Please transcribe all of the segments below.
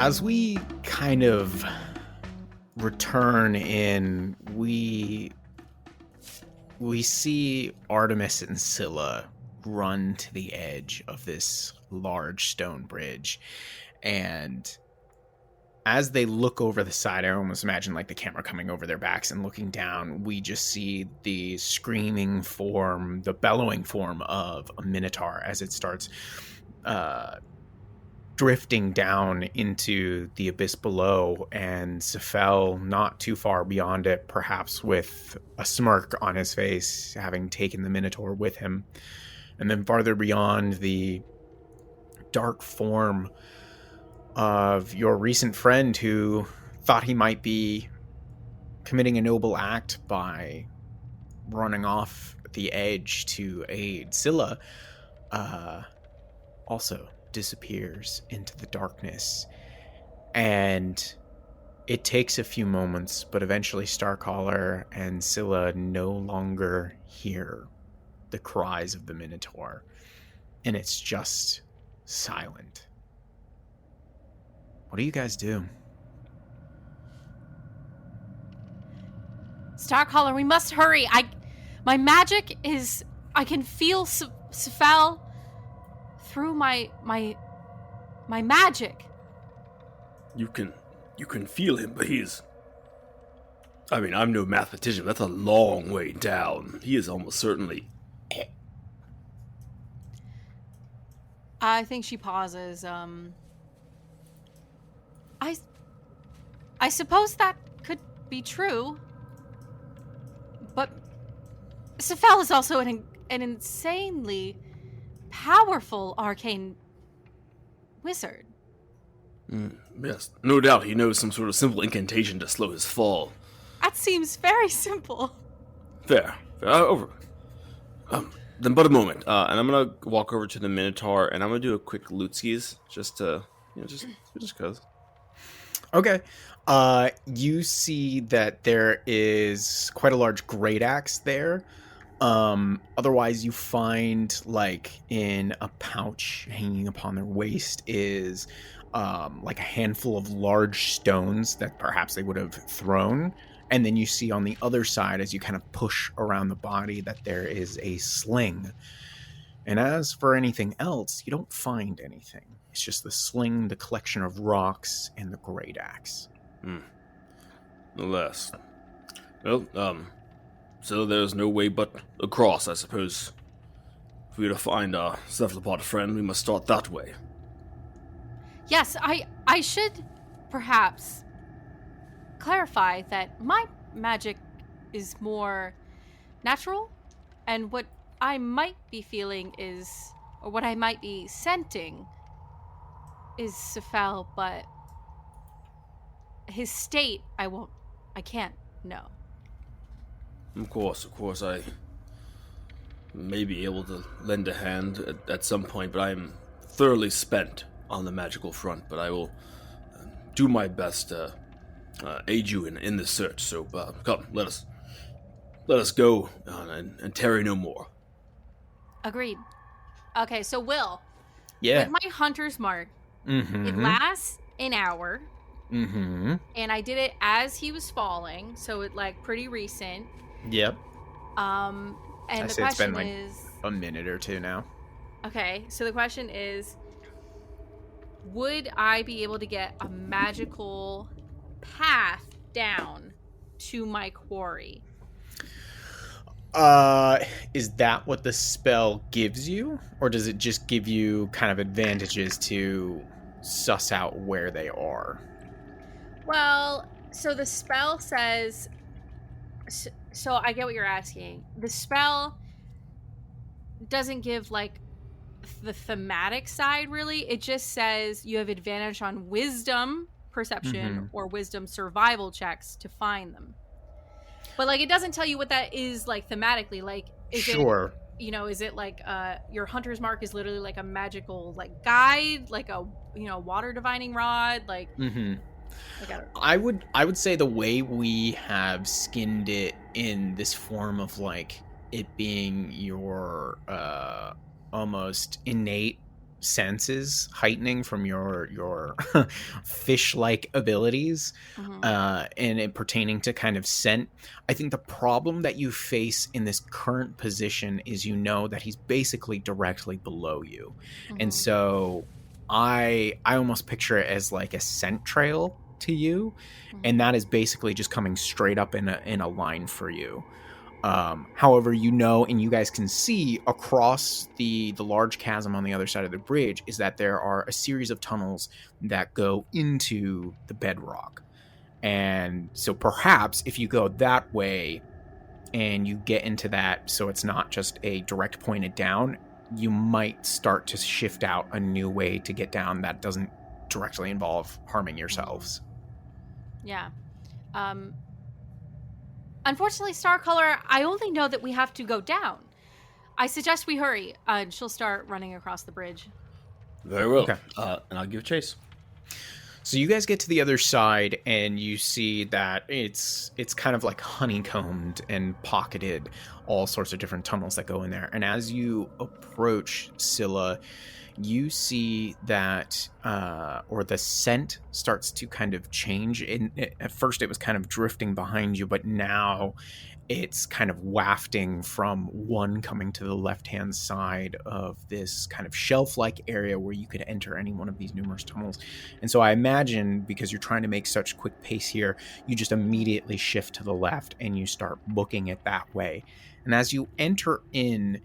As we kind of return in, we see Artomis and Scylla run to the edge of this large stone bridge, and as they look over the side, I almost imagine like the camera coming over their backs and looking down, we just see the screaming form, the bellowing form of a minotaur as it starts drifting down into the abyss below, and Sephel not too far beyond it, perhaps with a smirk on his face, having taken the minotaur with him. And then farther beyond, the dark form of your recent friend who thought he might be committing a noble act by running off the edge to aid Scylla, also disappears into the darkness. And it takes a few moments, but eventually StarCaller and Scylla no longer hear the cries of the Minotaur, and it's just silent. What do you guys do? StarCaller, we must hurry. My magic is... I can feel Sephel through my magic. You can feel him, but he's... I mean, I'm no mathematician, but that's a long way down. He is almost certainly... I think she pauses. I suppose that could be true. But Sephel is also an insanely powerful arcane wizard. Yes, no doubt he knows some sort of simple incantation to slow his fall. That seems very simple. Fair. Over. Then but a moment, and I'm gonna walk over to the Minotaur, and I'm gonna do a quick lootskis, just to, just cause. Okay. You see that there is quite a large great axe there. Otherwise, you find, like, in a pouch hanging upon their waist is, like a handful of large stones that perhaps they would have thrown. And then you see on the other side, as you kind of push around the body, that there is a sling. And as for anything else, you don't find anything. It's just the sling, the collection of rocks, and the great axe. No less. Well, so there's no way but across, I suppose. If we were to find our cephalopod friend, we must start that way. Yes, I should perhaps clarify that my magic is more natural, and what I might be feeling is, or what I might be scenting is Sephel, but his state I can't know. Of course, I may be able to lend a hand at some point, but I am thoroughly spent on the magical front, but I will do my best to aid you in this search. So come, let us go and tarry no more. Agreed. Okay, so Will, Yeah. with my hunter's mark, it lasts an hour, and I did it as he was falling, so it like pretty recent. Yep. And I the say it's been question like is, a minute or two now. okay, so the question is, would I be able to get a magical path down to my quarry? Is that what the spell gives you? Or does it just give you kind of advantages to suss out where they are? Well, so the spell says... So I get what you're asking. The spell doesn't give, like, the thematic side, really. It just says you have advantage on wisdom perception or wisdom survival checks to find them. But, like, it doesn't tell you what that is, like, thematically. Like, is Sure. it, is it, like, your hunter's mark is literally, like, a magical, like, guide? Like a, water divining rod? Like... Like, I would say the way we have skinned it in this form of, like, it being your almost innate senses heightening from your fish-like abilities, and it pertaining to kind of scent. I think the problem that you face in this current position is that he's basically directly below you, and so I almost picture it as like a scent trail to you, and that is basically just coming straight up in a line for you. However, and you guys can see across the large chasm on the other side of the bridge is that there are a series of tunnels that go into the bedrock. And so perhaps if you go that way and you get into that, so it's not just a direct pointed down, you might start to shift out a new way to get down that doesn't directly involve harming yourselves. Yeah. Unfortunately, StarCaller, I only know that we have to go down. I suggest we hurry, and she'll start running across the bridge. Very well. Okay. And I'll give chase. So you guys get to the other side, and you see that it's kind of like honeycombed and pocketed, all sorts of different tunnels that go in there. And as you approach Scylla, you see that, or the scent starts to kind of change. At first, it was kind of drifting behind you, but now it's kind of wafting from one coming to the left-hand side of this kind of shelf-like area where you could enter any one of these numerous tunnels. And so I imagine, because you're trying to make such quick pace here, you just immediately shift to the left and you start booking it that way. And as you enter in,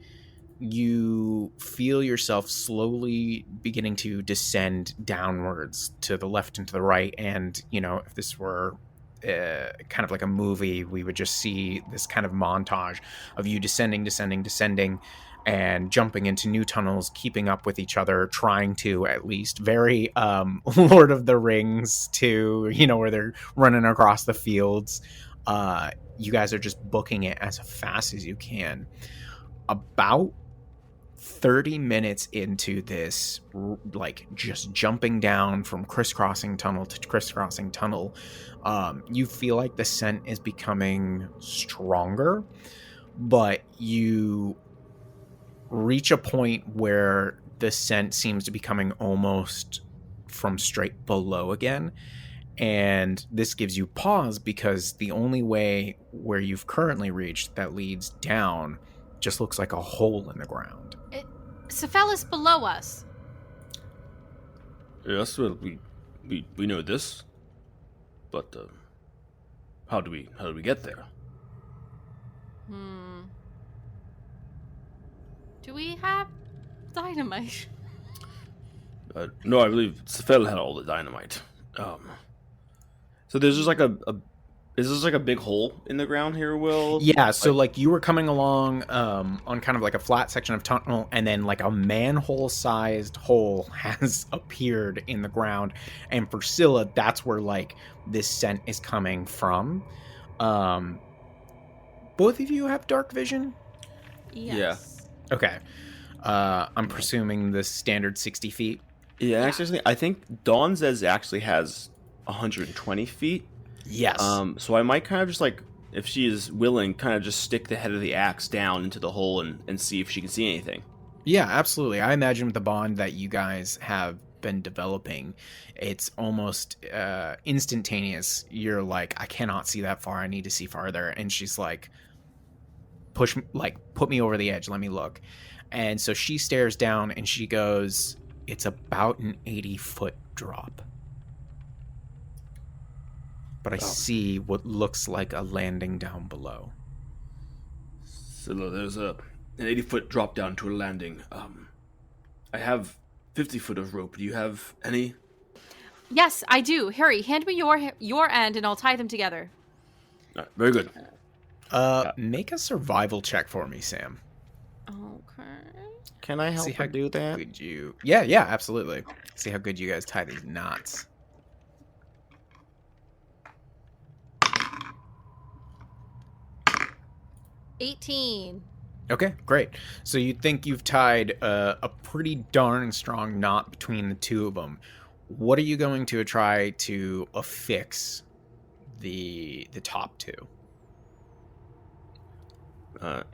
you feel yourself slowly beginning to descend downwards to the left and to the right. And, if this were kind of like a movie, we would just see this kind of montage of you descending, and jumping into new tunnels, keeping up with each other, trying to at least very Lord of the Rings to, where they're running across the fields. You guys are just booking it as fast as you can. About 30 minutes into this, like just jumping down from crisscrossing tunnel to crisscrossing tunnel, you feel like the scent is becoming stronger, but you reach a point where the scent seems to be coming almost from straight below again. And this gives you pause because the only way where you've currently reached that leads down just looks like a hole in the ground. Sephel is below us. Yes, well, we know this, but how do we get there? Do we have dynamite? No, I believe Sephel had all the dynamite. So there's just like is this like a big hole in the ground here, Will? Yeah, so like you were coming along on kind of like a flat section of tunnel, and then like a manhole-sized hole has appeared in the ground. And for Scylla, that's where like this scent is coming from. Both of you have dark vision? Yes. Yeah. Okay. I'm presuming the standard 60 feet. Yeah, actually, I think Dawn's actually has 120 feet. Yes. So I might kind of just like, if she is willing, kind of just stick the head of the axe down into the hole and see if she can see anything. Yeah, absolutely. I imagine with the bond that you guys have been developing, it's almost instantaneous. You're like, I cannot see that far. I need to see farther. And she's like, put me over the edge. Let me look. And so she stares down and she goes, it's about an 80-foot drop. But I see what looks like a landing down below. So there's an 80-foot drop down to a landing. I have 50 foot of rope. Do you have any? Yes, I do. Harry, hand me your end and I'll tie them together. Very good. Make a survival check for me, Sam. Okay. Can I help her do that? Good you? Yeah, absolutely. See how good you guys tie these knots. $18. Okay, great. So you think you've tied a pretty darn strong knot between the two of them. What are you going to try to affix the top two?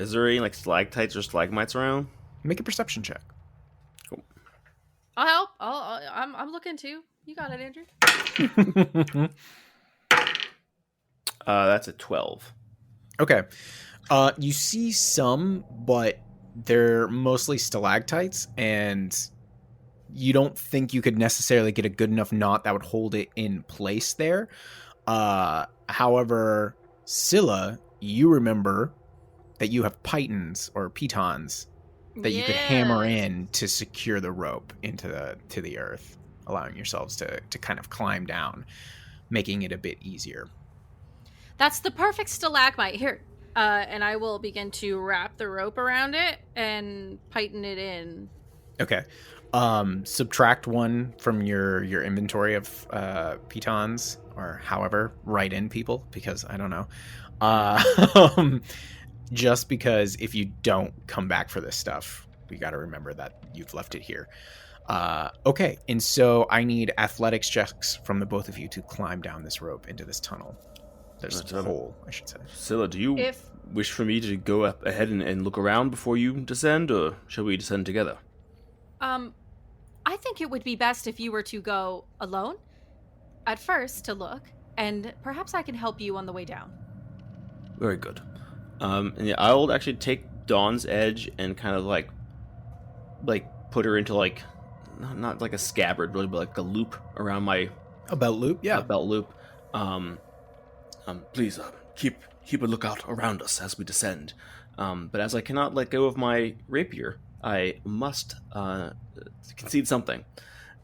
Is there any like stalactites or stalagmites around? Make a perception check. Cool. I'll help. I'm looking too. You got it, Andrew. That's a 12. Okay. You see some, but they're mostly stalactites, and you don't think you could necessarily get a good enough knot that would hold it in place there. However, Scylla, you remember that you have pitons or pitons that you could hammer in to secure the rope into the earth, allowing yourselves to kind of climb down, making it a bit easier. That's the perfect stalagmite. Here. And I will begin to wrap the rope around it and piton it in. Okay. Subtract 1 from your inventory of pitons, or however, write in people, because I don't know. Just because if you don't come back for this stuff, we got to remember that you've left it here. Okay, and so I need athletics checks from the both of you to climb down this rope into this tunnel. There's a hole, I should say. Scylla, do you wish for me to go up ahead and look around before you descend, or shall we descend together? I think it would be best if you were to go alone at first to look, and perhaps I can help you on the way down. Very good. And yeah, I'll actually take Dawn's edge and kind of like put her into like not like a scabbard really, but like a loop around my belt loop. Yeah, belt loop. Please keep a lookout around us as we descend. But as I cannot let go of my rapier, I must concede something.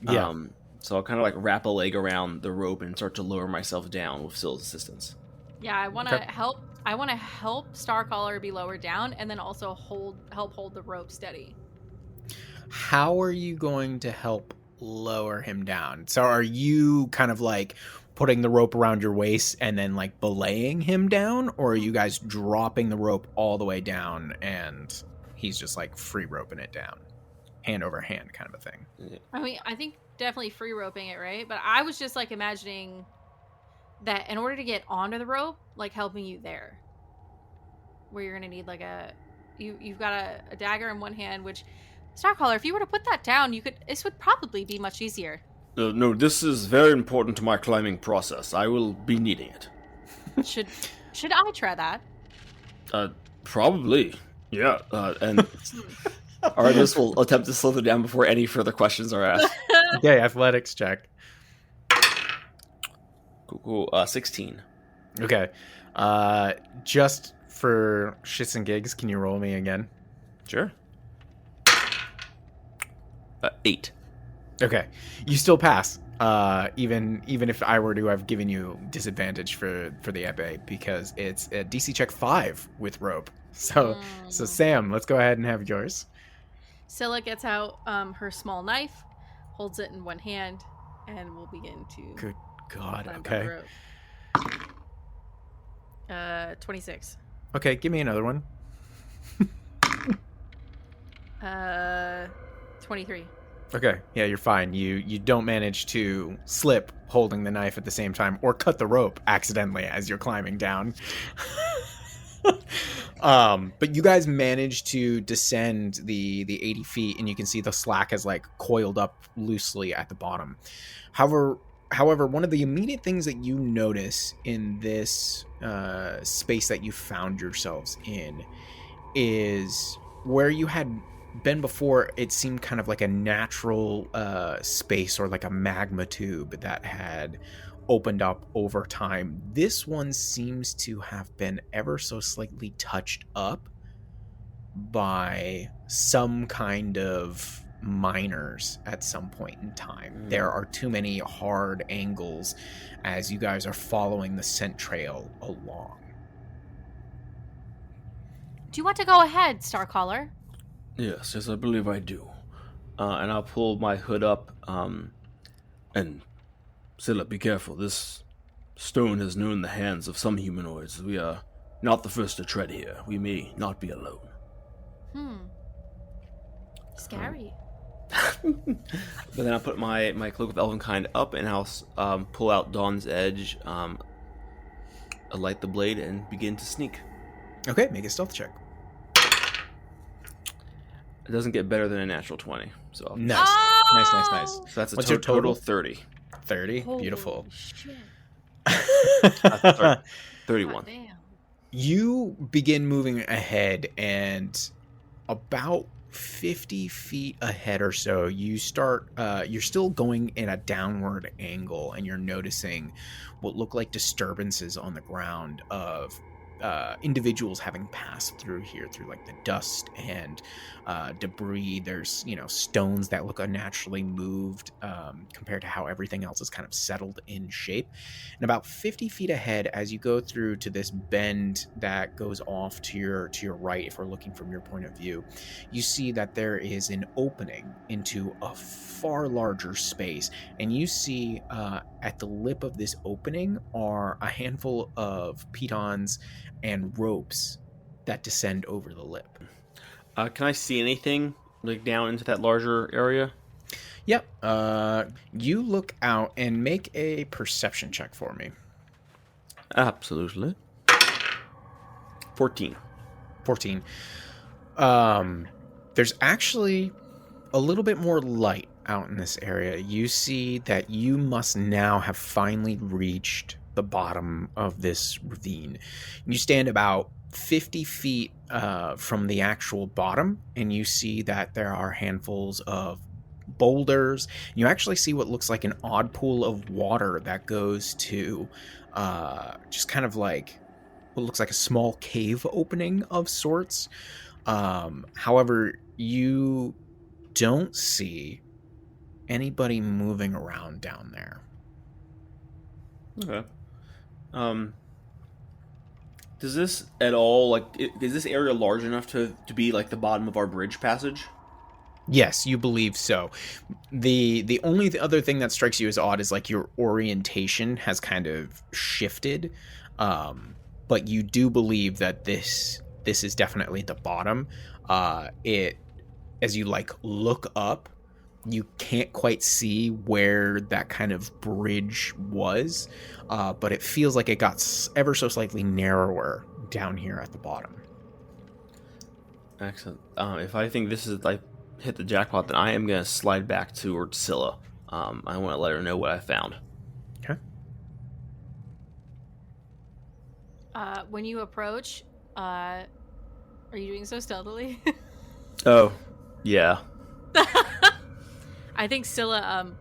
Yeah. So I'll kind of like wrap a leg around the rope and start to lower myself down with Scylla's assistance. Yeah, I want to help. I want to help StarCaller be lowered down, and then also help hold the rope steady. How are you going to help lower him down? So are you kind of like putting the rope around your waist and then like belaying him down, or are you guys dropping the rope all the way down and he's just like free roping it down, hand over hand kind of a thing? Yeah. I mean, I think definitely free roping it, right? But I was just like imagining that in order to get onto the rope, like helping you there, where you're gonna need like you've got a dagger in one hand, which StarCaller, if you were to put that down, this would probably be much easier. No, this is very important to my climbing process. I will be needing it. Should I try that? Probably. Yeah. And Artomis will attempt to slither down before any further questions are asked. Okay, athletics check. Cool. 16. Okay. Just for shits and gigs, can you roll me again? Sure. 8. Okay, you still pass. Even if I were to have given you disadvantage for the epee, because it's a DC check 5 with rope. So Sam, let's go ahead and have yours. Scylla gets out her small knife, holds it in one hand, and we'll begin to. Good God. climb Okay. down the rope. 26. Okay, give me another one. 23. Okay, yeah, you're fine. You don't manage to slip holding the knife at the same time or cut the rope accidentally as you're climbing down. But you guys manage to descend the 80 feet, and you can see the slack is like coiled up loosely at the bottom. However, one of the immediate things that you notice in this space that you found yourselves in is where you had been before. It seemed kind of like a natural space, or like a magma tube that had opened up over time. This one seems to have been ever so slightly touched up by some kind of miners at some point in time. There are too many hard angles as you guys are following the scent trail along. Do you want to go ahead, StarCaller? Yes, I believe I do. And I'll pull my hood up, and Scylla, be careful. This stone has known the hands of some humanoids. We are not the first to tread here. We may not be alone. Scary. But then I'll put my cloak of Elvenkind up, and I'll pull out Dawn's edge, alight the blade, and begin to sneak. Okay, make a stealth check. It doesn't get better than a natural 20. So Nice. Oh! Nice. So that's a What's your total total? 30. 30. Holy Beautiful. shit. Sorry, God 31. damn. You begin moving ahead, and about 50 feet ahead or so, you start, you're still going in a downward angle, and you're noticing what look like disturbances on the ground of individuals having passed through here through like the dust and debris. There's, stones that look unnaturally moved compared to how everything else is kind of settled in shape. And about 50 feet ahead, as you go through to this bend that goes off to your right, if we're looking from your point of view, you see that there is an opening into a far larger space, and you see at the lip of this opening are a handful of pitons and ropes that descend over the lip. Can I see anything like down into that larger area? Yep. You look out and make a perception check for me. Absolutely. 14. 14. There's actually a little bit more light out in this area. You see that you must now have finally reached the bottom of this ravine. You stand about 50 feet from the actual bottom, and you see that there are handfuls of boulders. You actually see what looks like an odd pool of water that goes to just kind of like what looks like a small cave opening of sorts. However, you don't see anybody moving around down there. Okay. Does this at all, like, is this area large enough to be like the bottom of our bridge passage? Yes, you believe so. The only other thing that strikes you as odd is like your orientation has kind of shifted, but you do believe that this is definitely the bottom. It as you like look up, you can't quite see where that kind of bridge was, but it feels like it got ever so slightly narrower down here at the bottom. Excellent. If I think this is like hit the jackpot, then I am going to slide back towards Scylla. I want to let her know what I found. Okay. When you approach, are you doing so stealthily? Oh, yeah. I think Scylla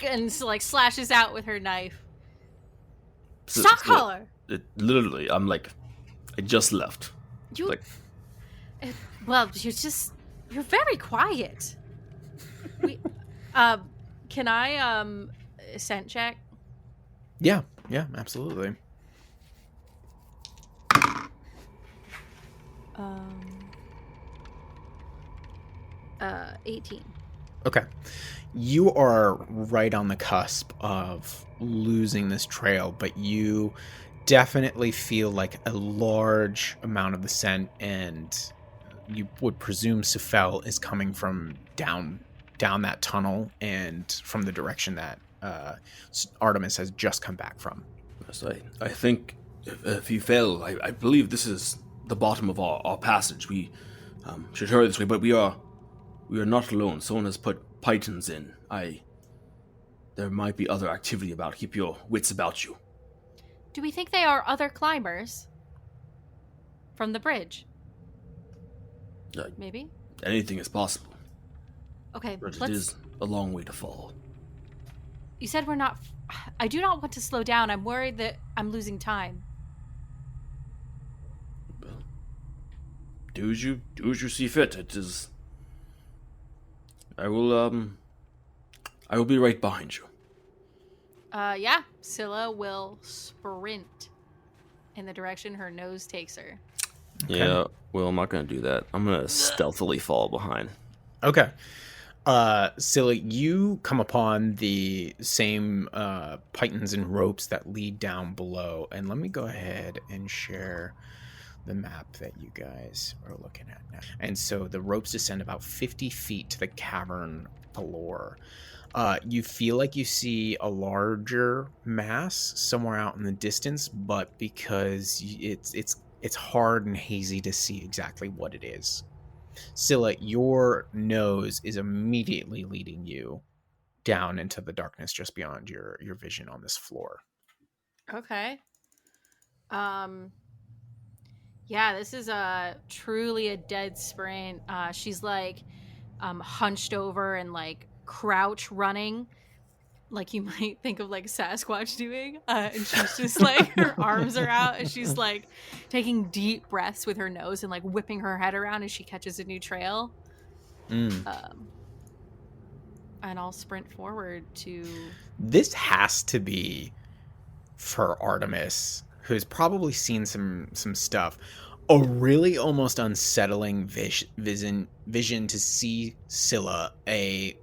and like slashes out with her knife. StarCaller! Literally, I'm like, I just left. You Like, well, you're very quiet. Can I scent check? Yeah, absolutely. 18. Okay. You are right on the cusp of losing this trail, but you definitely feel like a large amount of the scent, and you would presume Sephel is coming from down that tunnel and from the direction that Artomis has just come back from. yes, I think if you fail, I believe this is the bottom of our passage. We should hurry this way, but we are not alone. Someone has put pythons in. There might be other activity about. Keep your wits about you. Do we think they are other climbers from the bridge? Maybe? Anything is possible. Okay, But it is a long way to fall. You said we're not... I do not want to slow down. I'm worried that I'm losing time. Well, do as you see fit. It is... I will be right behind you. Yeah. Scylla will sprint in the direction her nose takes her. Okay. Yeah, well, I'm not going to do that. I'm going to stealthily fall behind. Okay. Scylla, you come upon the same pythons and ropes that lead down below, and let me go ahead and share the map that you guys are looking at now. And so the ropes descend about 50 feet to the cavern below. You feel like you see a larger mass somewhere out in the distance, but because it's hard and hazy to see exactly what it is. Scylla, your nose is immediately leading you down into the darkness just beyond your vision on this floor. Okay. Yeah, this is truly a dead sprint. She's like hunched over and like crouch running, like you might think of like Sasquatch doing. And she's just like her arms are out and she's like taking deep breaths with her nose and like whipping her head around as she catches a new trail. And I'll sprint forward to. This has to be for Artomis, who's probably seen some stuff. A really almost unsettling vision to see Scylla, a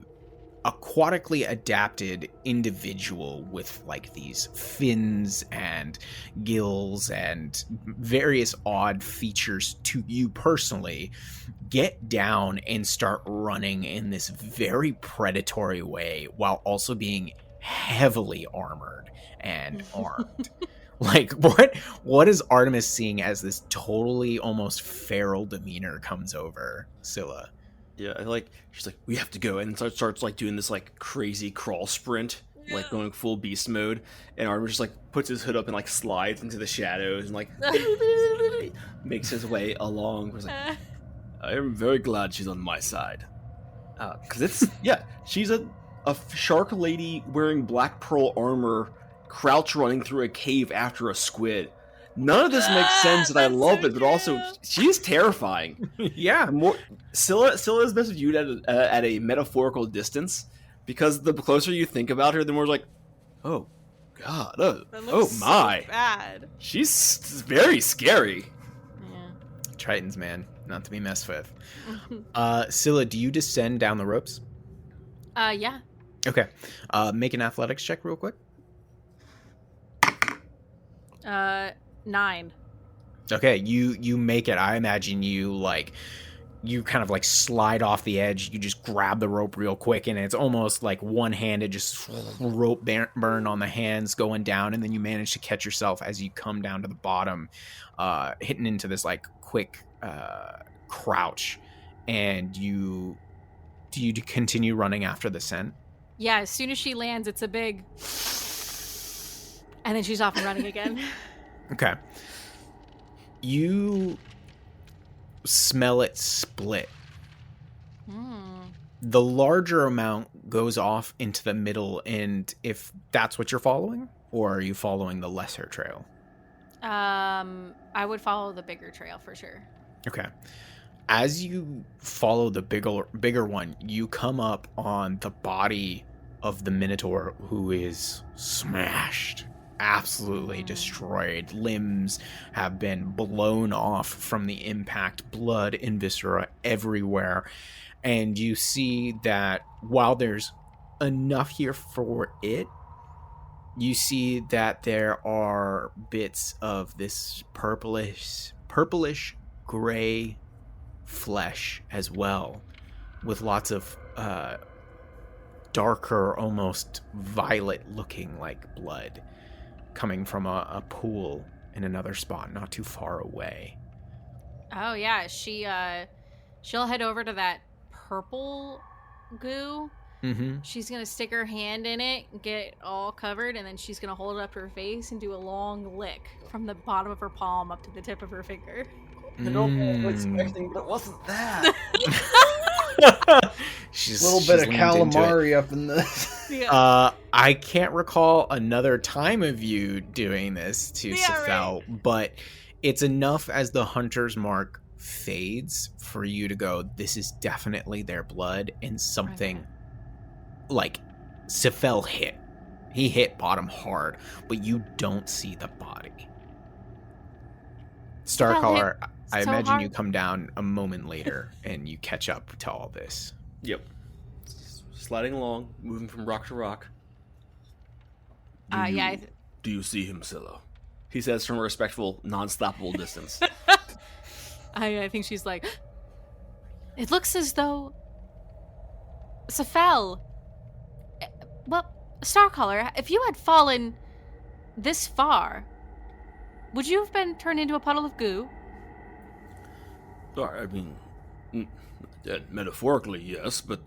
aquatically adapted individual with like these fins and gills and various odd features to you personally, get down and start running in this very predatory way while also being heavily armored and armed. Like, what is Artomis seeing as this totally almost feral demeanor comes over Scylla? Yeah, she's like, we have to go, and starts like doing this like crazy crawl sprint, like going full beast mode, and Artomis just like puts his hood up and like slides into the shadows and like makes his way along. Like, I am very glad she's on my side, because she's a shark lady wearing black pearl armor, crouch running through a cave after a squid. None of this makes sense, and I love it, but also she's terrifying. Yeah. Scylla is best viewed at a metaphorical distance, because the closer you think about her, the more like, oh god, oh my, so bad. She's very scary. Yeah. Tritons, man, not to be messed with. Scylla, do you descend down the ropes? Yeah. Okay. Make an athletics check real quick. 9. Okay, you make it. I imagine you kind of like slide off the edge. You just grab the rope real quick, and it's almost like one-handed, just rope burn on the hands going down, and then you manage to catch yourself as you come down to the bottom, hitting into this like quick crouch. And do you continue running after the scent? Yeah, as soon as she lands, it's a big, and then she's off and running again. Okay. You smell it split. The larger amount goes off into the middle, and if that's what you're following, or are you following the lesser trail? I would follow the bigger trail for sure. Okay. As you follow the bigger one, you come up on the body of the Minotaur, who is smashed, absolutely destroyed. Limbs have been blown off from the impact, blood and viscera everywhere. And you see that while there's enough here for it, you see that there are bits of this purplish gray flesh as well, with lots of darker, almost violet looking like blood coming from a pool in another spot not too far away. Oh yeah, she'll head over to that purple goo. Mm-hmm. She's gonna stick her hand in it, get all covered, and then she's gonna hold it up to her face and do a long lick from the bottom of her palm up to the tip of her finger. I don't know what I was expecting, but it wasn't that. She's a little bit of calamari up in this. Yeah. I can't recall another time of you doing this to Sephel, right. but it's enough as the hunter's mark fades for you to go, this is definitely their blood, and something like Sephel hit. He hit bottom hard, but you don't see the body. StarCaller, I imagine hard. you come down a moment later and you catch up to all this. Yep. Sliding along, moving from rock to rock. Do you see him, Scylla? He says from a respectful, non-stoppable distance. I think she's like, it looks as though Sephel. Well, StarCaller, if you had fallen this far, would you have been turned into a puddle of goo? I mean, Metaphorically, yes, but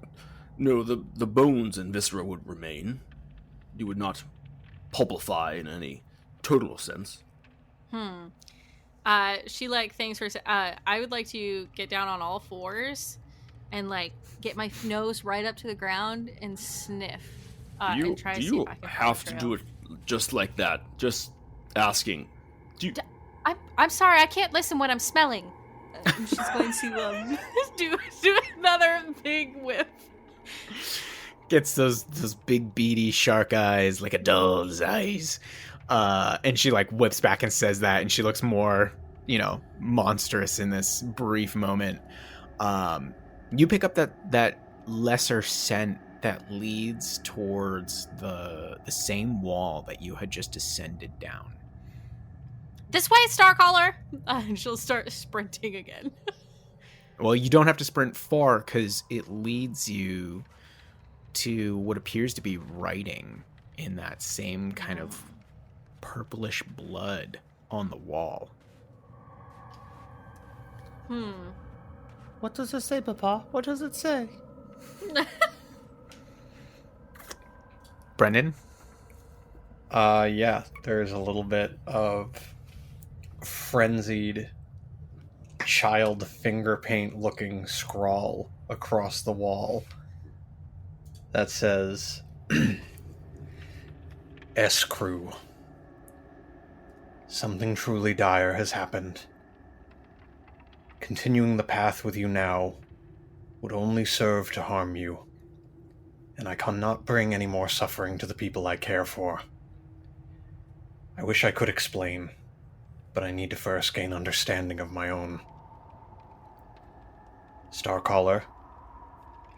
no, the bones and viscera would remain. You would not pulpify in any total sense. She thanks for. I would like to get down on all fours, and get my nose right up to the ground and sniff. And try to see if I can have find to do it just like that? Just asking. I'm sorry, I can't listen when I'm smelling. She's going to do another big whiff. Gets those big beady shark eyes like a doll's eyes. And she whips back and says that, and she looks more, monstrous in this brief moment. You pick up that lesser scent that leads towards the same wall that you had just descended down. This way, StarCaller! And she'll start sprinting again. Well, you don't have to sprint far because it leads you to what appears to be writing in that same kind of purplish blood on the wall. What does it say, Papa? What does it say? Brendan? Yeah, there's a little bit of frenzied child finger paint looking scrawl across the wall that says S crew. Something truly dire has happened. Continuing the path with you now would only serve to harm you, and I cannot bring any more suffering to the people I care for. I wish I could explain, but I need to first gain understanding of my own. StarCaller,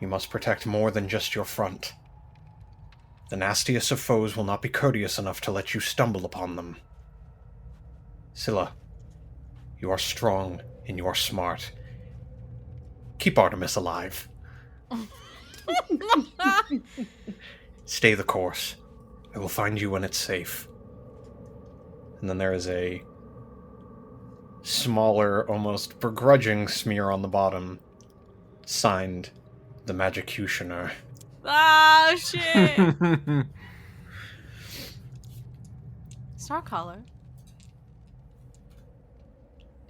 you must protect more than just your front. The nastiest of foes will not be courteous enough to let you stumble upon them. Scylla, you are strong and you are smart. Keep Artomis alive. Stay the course. I will find you when it's safe. And then there is a smaller, almost begrudging smear on the bottom, signed the Magicutioner. Oh, shit! StarCaller.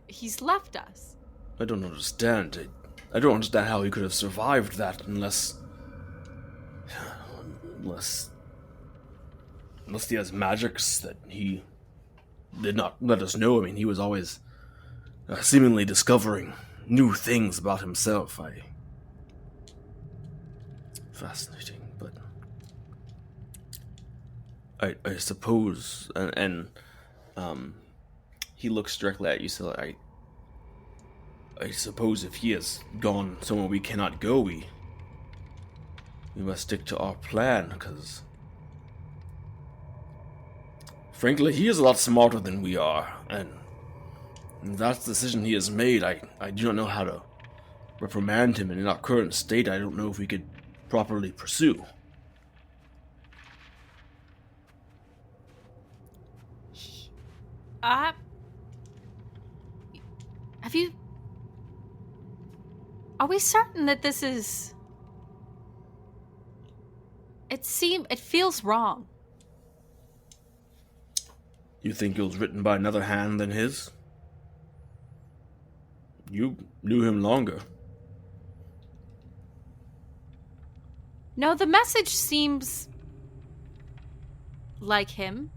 He's left us. I don't understand. I don't understand how he could have survived that unless he has magics that he did not let us know. I mean, he was always seemingly discovering new things about himself. Fascinating, but I suppose, and he looks directly at you, so I suppose if he has gone somewhere we cannot go, we must stick to our plan, because frankly, he is a lot smarter than we are, and that's the decision he has made. I do not know how to reprimand him, and in our current state, I don't know if we could properly pursue. Have you... Are we certain that this is... It feels wrong. You think it was written by another hand than his? You knew him longer. No, the message seems like him.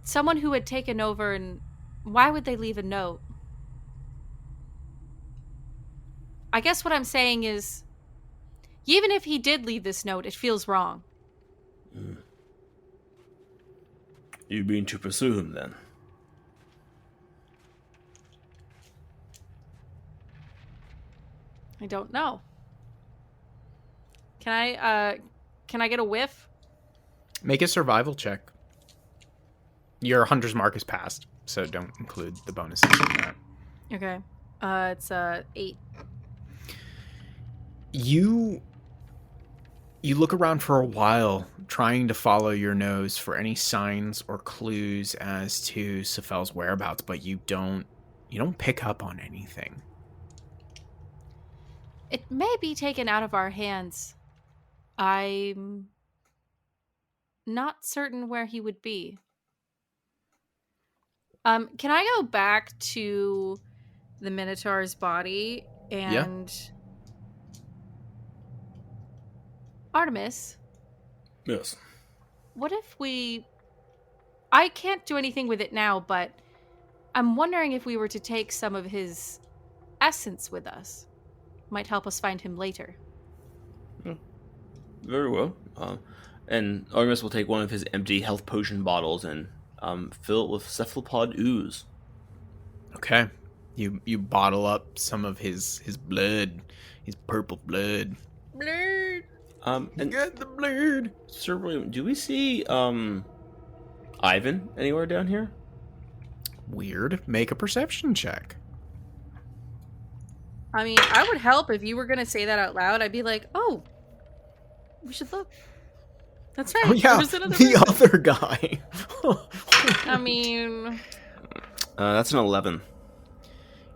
Someone who had taken over, and why would they leave a note? I guess what I'm saying is, even if he did leave this note, it feels wrong. You mean to pursue him, then? I don't know. Can I get a whiff? Make a survival check. Your hunter's mark is passed, so don't include the bonuses in that. Okay. It's 8. You look around for a while, trying to follow your nose for any signs or clues as to Sephel's whereabouts, but you don't pick up on anything. It may be taken out of our hands. I'm not certain where he would be. Can I go back to the Minotaur's body and Artemis? Yes. What if I can't do anything with it now, but I'm wondering if we were to take some of his essence with us. Might help us find him later. Very well. And Artemis will take one of his empty health potion bottles and fill it with cephalopod ooze. Okay. You bottle up some of his blood, his purple blood. Blood. And Get the blood. Sir William, do we see Ivan anywhere down here? Weird. Make a perception check. I mean, I would help if you were going to say that out loud. I'd be like, oh, we should look. That's right. Oh yeah, There's another the person. other guy. I mean... That's an 11.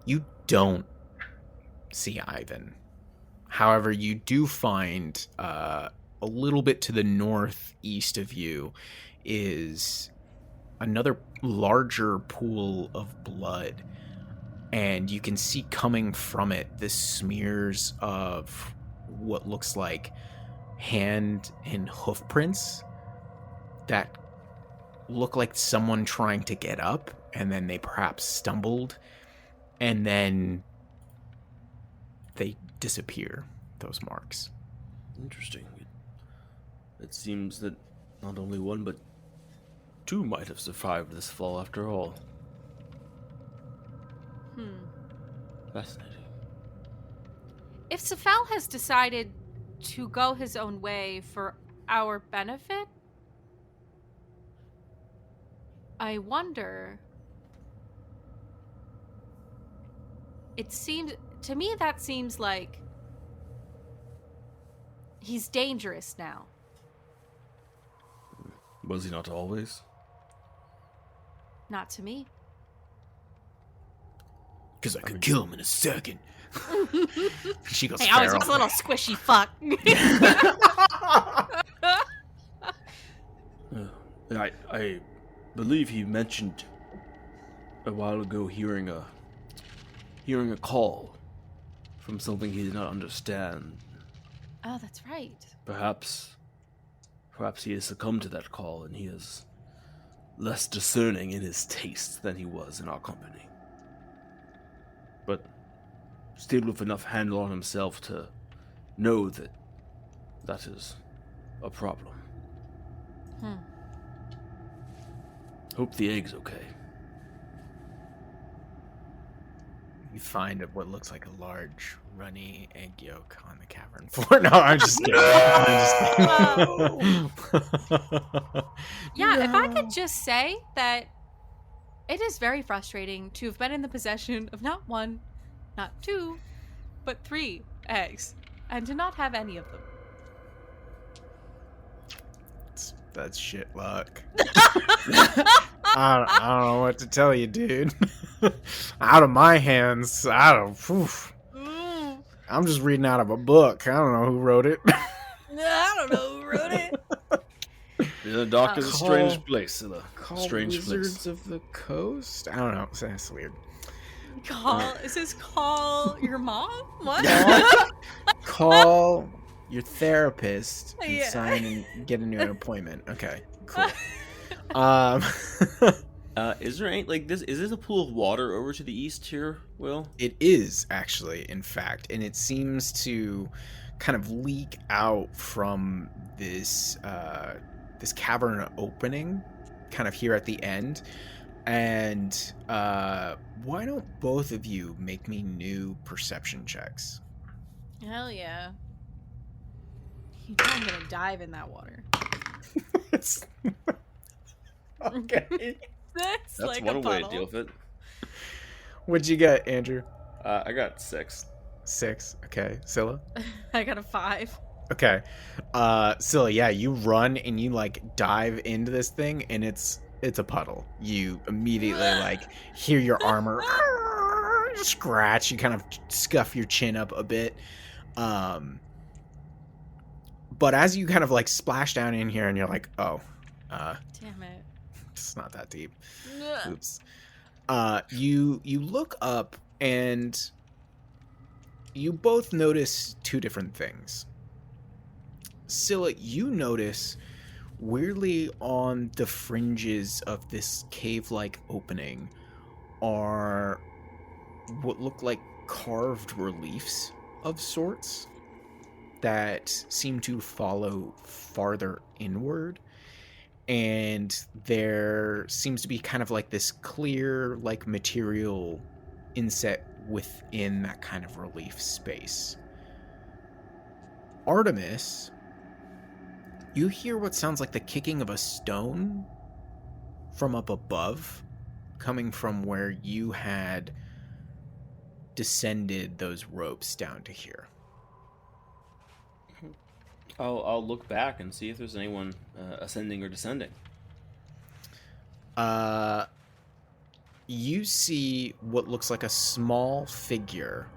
You don't see Ivan. However, you do find a little bit to the northeast of you is another larger pool of blood. And you can see coming from it the smears of what looks like hand and hoof prints that look like someone trying to get up, and then they perhaps stumbled, and then they disappear, those marks. Interesting. It seems that not only one, but two might have survived this fall after all. Fascinating. If Sephel has decided to go his own way for our benefit, I wonder... To me, that seems like he's dangerous now. Was he not always? Not to me. Because I could kill him in a second. She goes Hey, I was feral. just a little squishy fuck. I believe he mentioned a while ago hearing a call from something he did not understand. Oh, that's right. Perhaps he has succumbed to that call, and he is less discerning in his tastes than he was in our company. But still with enough handle on himself to know that is a problem. Hope the egg's okay. You find what looks like a large, runny egg yolk on the cavern floor. No, I'm just kidding. Yeah, if I could just say that it is very frustrating to have been in the possession of not one, not two, but 3 eggs, and to not have any of them. That's shit luck. I don't know what to tell you, dude. Out of my hands, I'm just reading out of a book. I don't know who wrote it. I don't know who wrote it. The dock is a strange place. Strange Wizards of the Coast? I don't know. That's weird. Is this call your mom? What? Call your therapist and Yeah. sign and get a new appointment. Okay, cool. Is there any this? Is this a pool of water over to the east here, Will? It is actually, in fact, and it seems to kind of leak out from this this cavern opening, kind of here at the end. And why don't both of you make me new perception checks? Hell yeah. You know I'm gonna dive in that water. It's... Okay. That's That's like one a way to puddle. deal with it. What'd you get, Andrew? I got 6. 6. Okay. Scylla? I got a 5. Okay. Scylla, yeah, you run and you dive into this thing and it's a puddle. You immediately hear your armor scratch. You kind of scuff your chin up a bit. Um, but as you kind of like splash down in here, and you're like, oh, Damn it. it's not that deep. Ugh. Oops. You look up, and you both notice two different things. Scylla, you notice weirdly on the fringes of this cave-like opening are what look like carved reliefs of sorts that seem to follow farther inward, and there seems to be kind of like this clear like material inset within that kind of relief space. Artomis, you hear what sounds like the kicking of a stone from up above, coming from where you had descended those ropes down to here. I'll look back and see if there's anyone ascending or descending. You see what looks like a small figure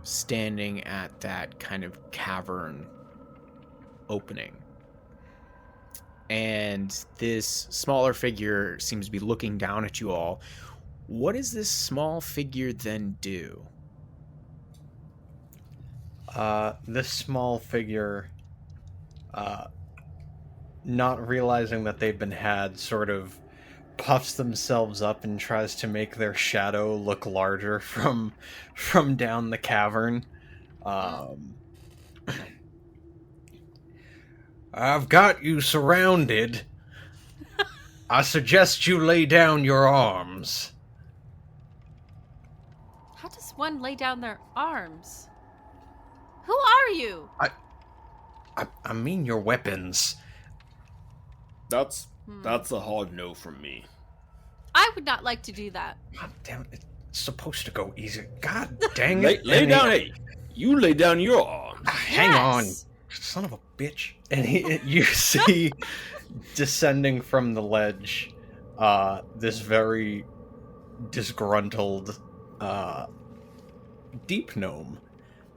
standing at that kind of cavern opening. And this smaller figure seems to be looking down at you all. What does this small figure then do? This small figure, not realizing that they've been had, sort of puffs themselves up and tries to make their shadow look larger from down the cavern. I've got you surrounded. I suggest you lay down your arms. How does one lay down their arms? Who are you? I mean your weapons. That's a hard no from me. I would not like to do that. God damn it. It's supposed to go easy. God dang Lay, it. lay And down, hey. You lay down your arms. Hang on. Yes. Son of a bitch. And you see descending from the ledge this very disgruntled deep gnome,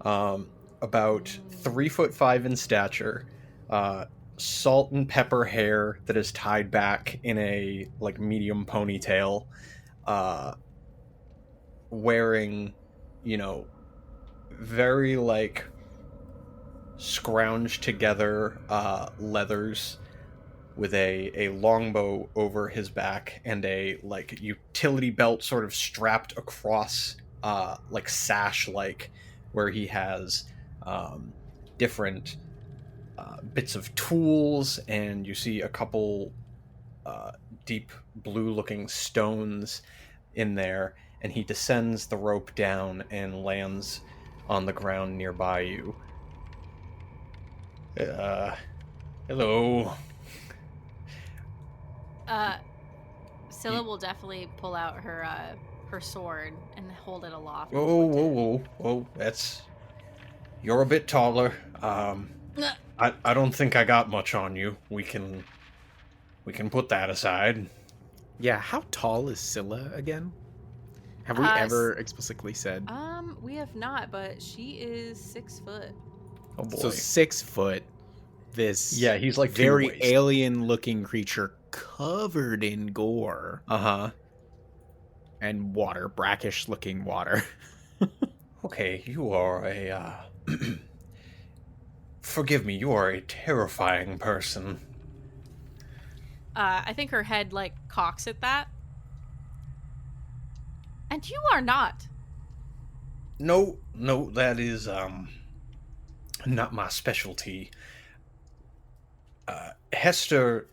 about 3'5" in stature, salt and pepper hair that is tied back in a like medium ponytail, wearing, very like scrounged together leathers, with a longbow over his back and a like utility belt sort of strapped across, like sash like, where he has different bits of tools, and you see a couple deep blue looking stones in there, and he descends the rope down and lands on the ground nearby you. Hello. Scylla will definitely pull out her sword and hold it aloft. Whoa, you're a bit taller. I don't think I got much on you. We can put that aside. Yeah, how tall is Scylla again? Have we ever explicitly said? We have not, but she is 6 foot. Oh boy. So 6 foot. This He's like very two waist. alien-looking creature covered in gore and water, brackish-looking water. Okay, you are a forgive me, you are a terrifying person. I think her head like cocks at that. And you are not. No, that is not my specialty. Hester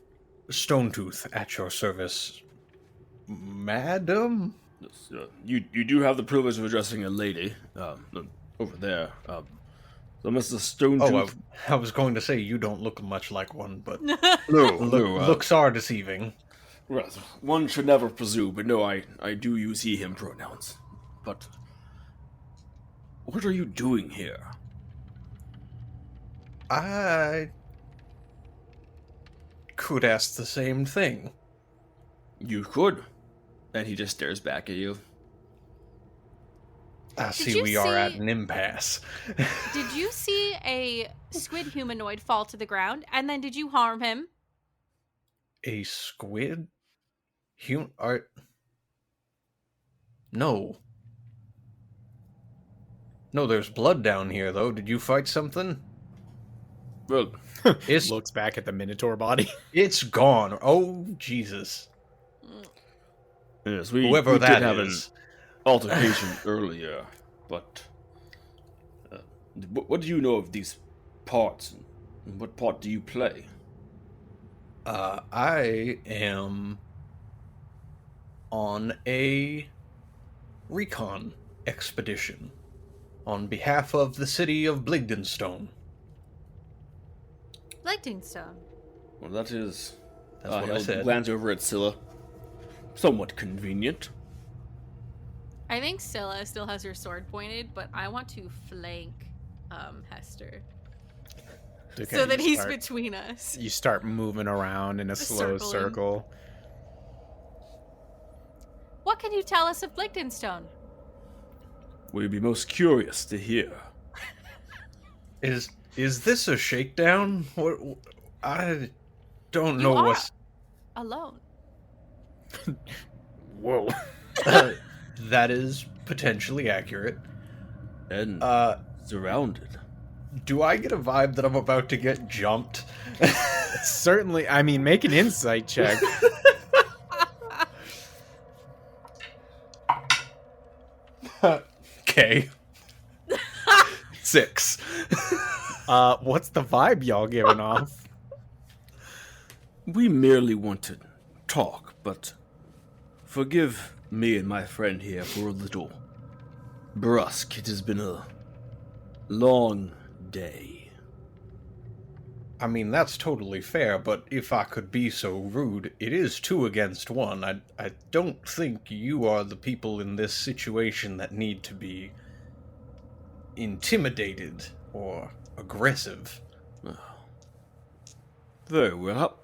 Stonetooth at your service, madam. Yes, you do have the privilege of addressing a lady over there. So Mr. Stonetooth. I was going to say you don't look much like one, but No, looks are deceiving. Well, one should never presume, but no, I do use he/him pronouns. But what are you doing here? I could ask the same thing. You could. And he just stares back at you. I see you we are at see- an impasse. Did you see a squid humanoid fall to the ground, and then did you harm him? A squid? No. No, there's blood down here, though. Did you fight something? Well, It's Looks back at the Minotaur body. it's gone. Oh, Jesus. yes, Whoever we that did have is. an altercation earlier, but what do you know of these parts? And what part do you play? I am on a recon expedition on behalf of the city of Bligdenstone. Lightningstone. Well, that is. That's what I he'll said. glance over at Scylla. Somewhat convenient. I think Scylla still has her sword pointed, but I want to flank Hester. Okay, So that you he's start- between us. You start moving around in a slow Circling. circle. What can you tell us of Bligdenstone? We'd be most curious to hear. Is this a shakedown? What? I don't You know are what's. alone. Whoa. That is potentially accurate. And surrounded. Do I get a vibe that I'm about to get jumped? Certainly, I mean, make an insight check. Okay. 6. What's the vibe y'all giving off? We merely want to talk, but forgive me and my friend here for a little brusque. It has been a long day. I mean, that's totally fair, but if I could be so rude, it is 2 against 1. I don't think you are the people in this situation that need to be intimidated or aggressive. Very well.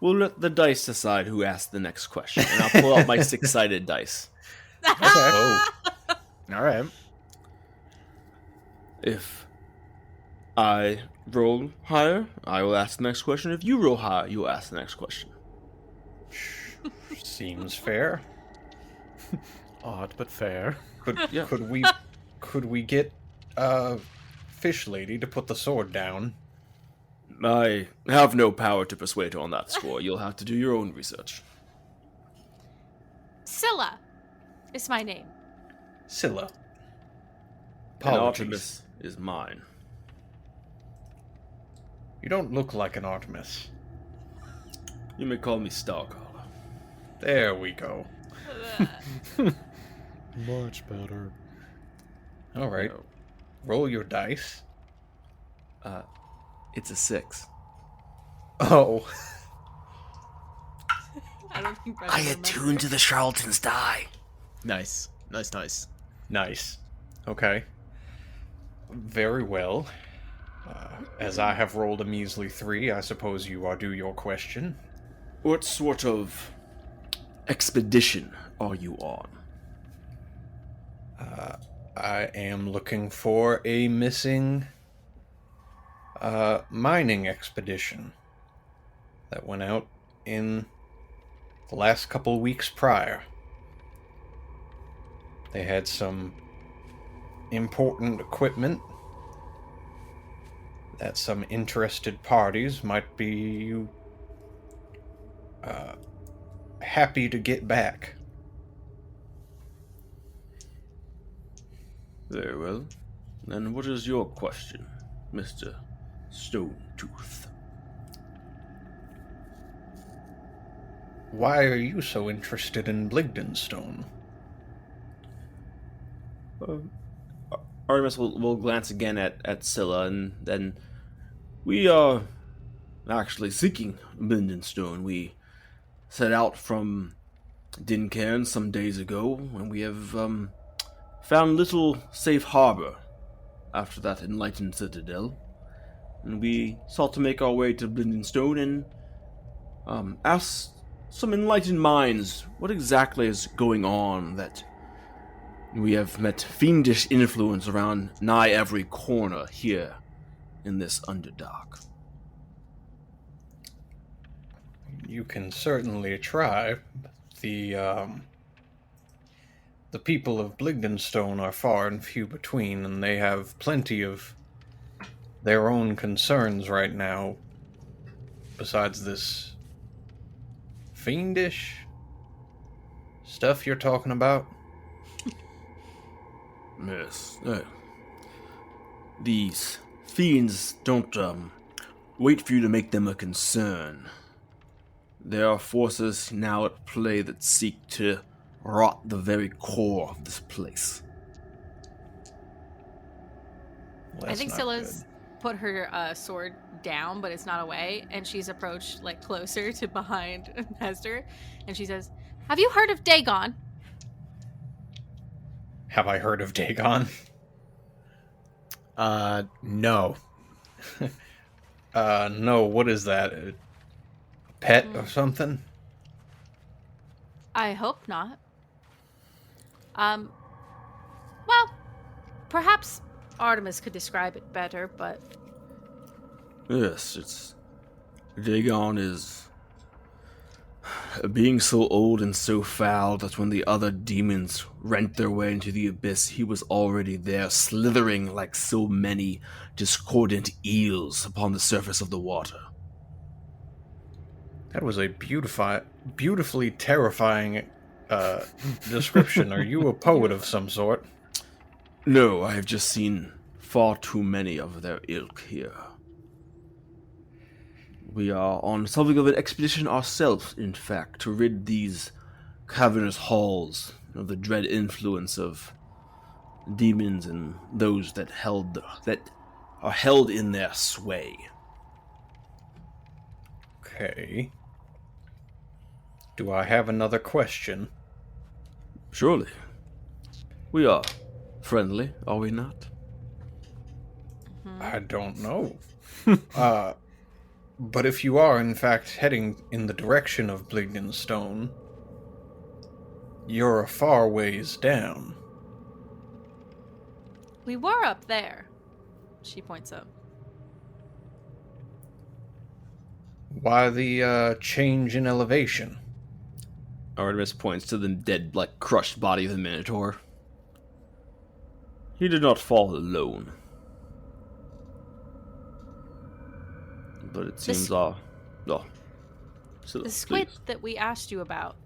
We'll let the dice decide who asks the next question, and I'll pull out my 6-sided dice. Oh, All right. If I roll higher, I will ask the next question. If you roll higher, you'll ask the next question. seems fair. Odd but fair. Yeah. Could we get Fish Lady to put the sword down? I have no power to persuade her on that score. You'll have to do your own research. Scylla is my name. Scylla. And Apologies. Artomis is mine. You don't look like an Artemis. You may call me StarCaller. There we go. Much better. All right. Roll your dice. It's a 6. Oh. I don't think I attune to the charlatan's die. Nice. Nice. Nice. Okay. Very well. As I have rolled a measly 3, I suppose you are due your question. What sort of expedition are you on? I am looking for a missing mining expedition that went out in the last couple weeks prior. They had some important equipment that some interested parties might be happy to get back. Very well. And what is your question, Mr. Stovetooth? Why are you so interested in Bligdenstone? Artemis will glance again at Scylla, and then we are actually seeking Bligdenstone. We set out from Dincairn some days ago, and we have found little safe harbor after that enlightened citadel. And we sought to make our way to Bligdenstone and ask some enlightened minds what exactly is going on that We have met fiendish influence around nigh every corner here in this underdark. You can certainly try. The people of Bligdenstone are far and few between, and they have plenty of their own concerns right now, besides this fiendish stuff you're talking about. Yes. These fiends don't wait for you to make them a concern. There are forces now at play that seek to rot the very core of this place. Well, I think that's not Scylla's put her sword down, but it's not away, and she's approached like closer to behind Hester, and she says, "Have you heard of Dagon?" good. Have I heard of Dagon? No. No, what is that? A pet or something? I hope not. Well, perhaps Artomis could describe it better, but Yes, Dagon is a being so old and so foul that when the other demons rent their way into the abyss, he was already there, slithering like so many discordant eels upon the surface of the water. That was a beautifully terrifying description. Are you a poet of some sort? No, I have just seen far too many of their ilk here. We are on something of an expedition ourselves, in fact, to rid these cavernous halls of the dread influence of demons and those that are held in their sway. Okay. Do I have another question? Surely. We are friendly, are we not? I don't know. But if you are, in fact, heading in the direction of Bligdenstone, you're a far ways down. we were up there. She points up. Why the change in elevation? Artemis points to the dead, crushed body of the Minotaur. He did not fall alone. But it seems The squid please. that we asked you about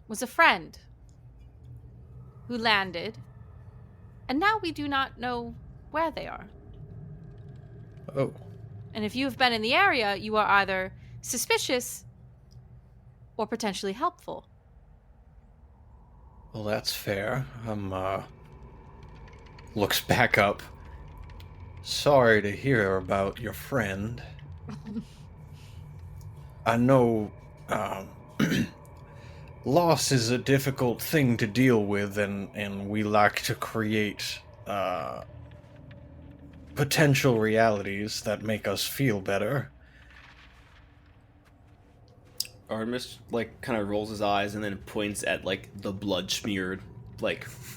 was a friend who landed, and now we do not know where they are. Oh. And if you have been in the area, you are either suspicious or potentially helpful. Well, that's fair. Looks back up. Sorry to hear about your friend. I know, loss is a difficult thing to deal with, and we like to create, potential realities that make us feel better. Artemis, kind of rolls his eyes and then points at, the blood-smeared,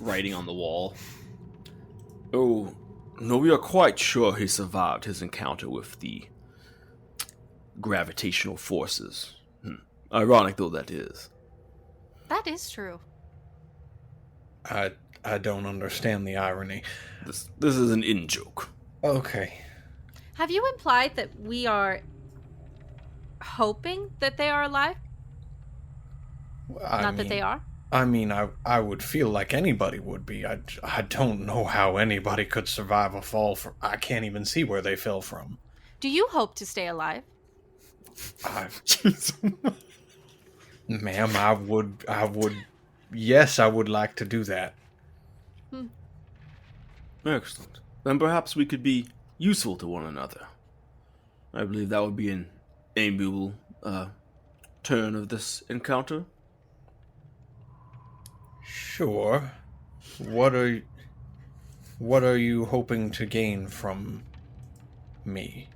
writing on the wall. Oh, no, we are quite sure he survived his encounter with the gravitational forces. Ironic though that is. That is true. I don't understand the irony. This is an in-joke. Okay. Have you implied that we are hoping that they are alive? Not that they are? I mean, I would feel like anybody would be. I don't know how anybody could survive a fall from... I can't even see where they fell from. Do you hope to stay alive? Ma'am, I would... Yes, I would like to do that. Excellent. Then perhaps we could be useful to one another. I believe that would be an amiable turn of this encounter. Sure. What are you hoping to gain from me?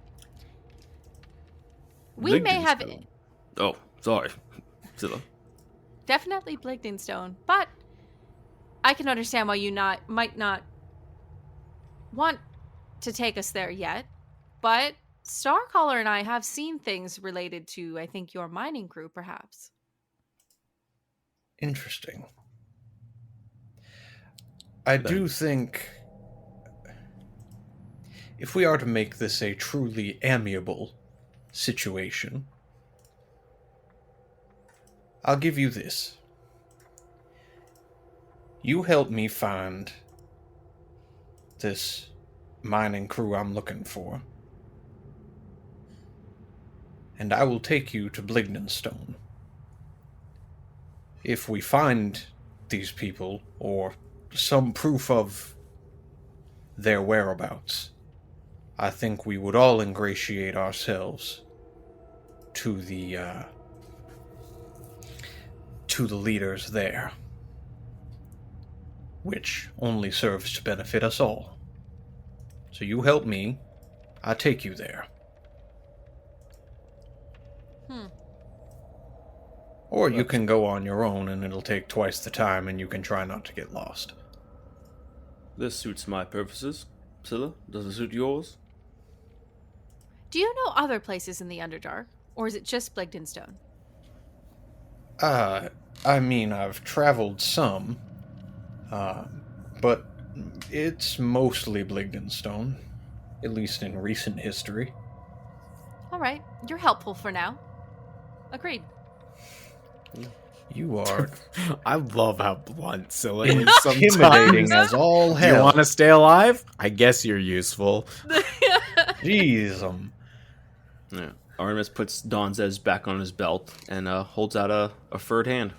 We may have Oh, sorry, Scylla. definitely Bligdenstone, but I can understand why you might not want to take us there yet, but StarCaller and I have seen things related to, I think, your mining crew, perhaps. Interesting. I do think if we are to make this a truly amiable situation, I'll give you this. You help me find this mining crew I'm looking for, and I will take you to Blignenstone. If we find these people, or some proof of their whereabouts, I think we would all ingratiate ourselves to the leaders there, which only serves to benefit us all. So you help me, I take you there. Or you can go on your own and it'll take twice the time and you can try not to get lost. This suits my purposes. Scylla, does it suit yours? Do you know other places in the Underdark, or is it just Bligdenstone? I mean, I've traveled some, but it's mostly Bligdenstone, at least in recent history. All right, you're helpful for now. Agreed. You are I love how blunt Scylla is intimidating sometimes. as all hell. You want to stay alive? I guess you're useful. Jeez, Yeah. Artemis puts Donzez back on his belt and holds out a furred hand.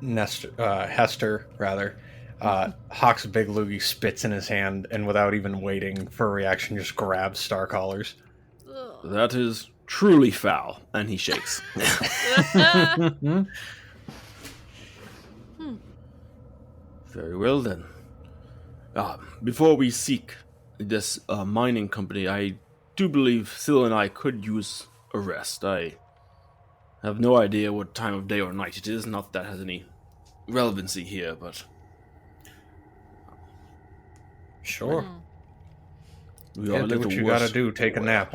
Hester, rather, Hawk's big loogie spits in his hand, and without even waiting for a reaction, just grabs StarCaller's. That is truly foul, and he shakes. Very well, then. Before we seek this mining company, I do believe Scylla and I could use a rest. I have no idea what time of day or night it is, not that has any relevancy here, but... Sure. We Yeah, are a do little what you worse. gotta do. Take a nap.